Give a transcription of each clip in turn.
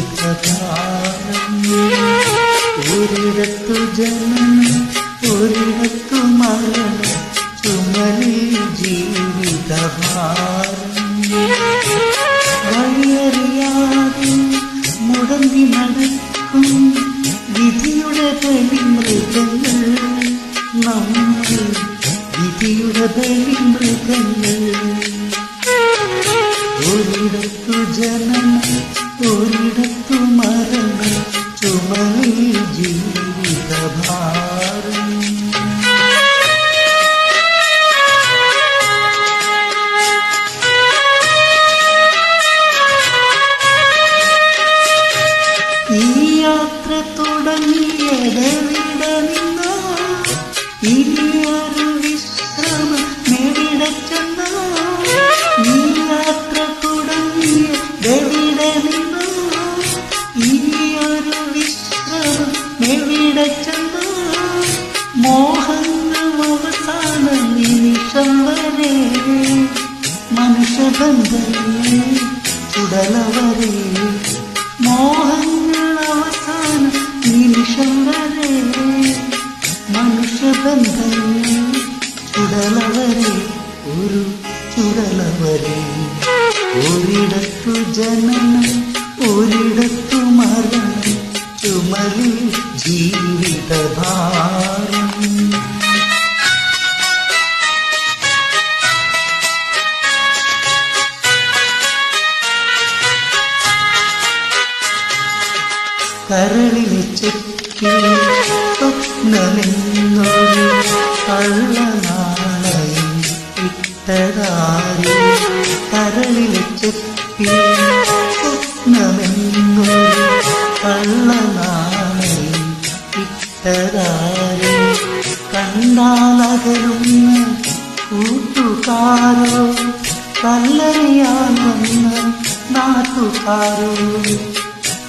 ജീവിതഭാരം. ഒരിടത്തു ജനനം ഒരിടത്തു മരണം, ചുമലിൽ ജീവിതഭാരം. വഴിയറിയാതെ മുടങ്ങി നടക്കും വിധിയുടെ ബലിമൃഗങ്ങൾ, നമ്മൾ വിധിയുടെ ബലിമൃഗങ്ങൾ. ഒരിടത്തു ജനനം ഒരിടത്തു മരണം, ചുമലിൽ ജീവിതഭാരം. ഈ യാത്ര തുടങ്ങിയതെവിടെ നിന്നോ, ഇനിയൊരു വിശ്രമം എവിടെ ചെന്നോ. ഈ യാത്ര തുടങ്ങിയതെവിടെ നിന്നോ, ഇനിയൊരു വിശ്രമം എവിടെ ചെന്നോ. മോഹങ്ങൾ അവസാന നിമിഷം വരെ, മനുഷ്യബന്ധങ്ങൾ ചുടലവരെ. മോഹങ്ങൾ അവസാന നിമിഷം വരെ, മനുഷ്യബന്ധങ്ങൾ ചുടലവരെ, ഒരു ചുടലവരെ. ഒരിടത്തു ജനനം ഒരിടത്തു മരണം, ചുമലിൽ ജീവിതഭാരം. കരളിലെ ചെപ്പിൽ സ്വപ്നമെന്നൊരു കള്ളനാണയം ഇട്ടതാരേ. കരളിലെ ചെപ്പിൽ സ്വപ്നമെന്നൊരു കള്ളനാണയം ഇട്ടതാരേ. കണ്ടാലകലുന്ന കൂട്ടുകാരോ, കല്ലറിയാൻ വന്ന നാട്ടുകാരോ.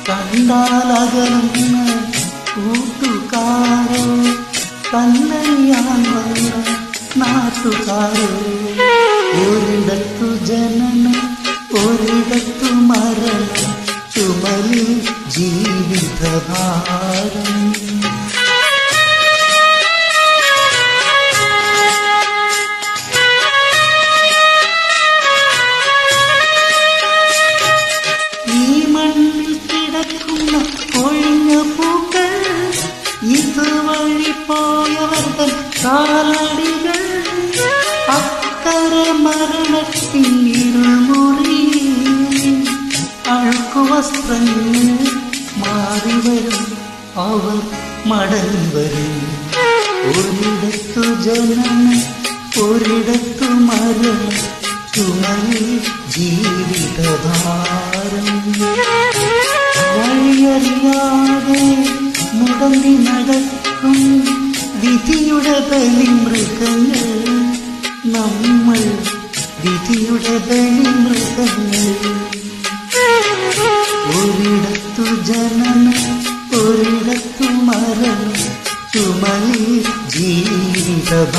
കണ്ടാലകലുന്ന കൂട്ടുകാരോ, കല്ലറിയാൻ വന്ന നാട്ടുകാരോ. ഒരിടത്തു ജനനം ഒരിടത്തു മരണം, ചുമലിൽ ജീവിതഭാരം. ഈ മണ്ണിൽ കിടക്കുന്ന ഒഴിഞ്ഞ പൂക്കൾ, ഇതുവഴി പോയവർ കാലടികൾ. അക്കരെ മരണത്തിൻ ഇരുൾമുറി, അഴുക്കുവസ്ത്രങ്ങൾ മാറിവരും, അവർ മടങ്ങി വരും. ഒരിടത്തു ജനനം ഒരിടത്തു മരണം, ചുമലിൽ ജീവിതഭാരം. വഴിയറിയാതെ മുടങ്ങി നടക്കും വിധിയുടെ ബലിമൃഗങ്ങൾ, നമ്മൾ വിധിയുടെ ബലിമൃഗങ്ങൾ. ഒരിടത്തു ജനനം ഒരിടത്തു മരണം, ചുമലിൽ ജീവിതഭാരം.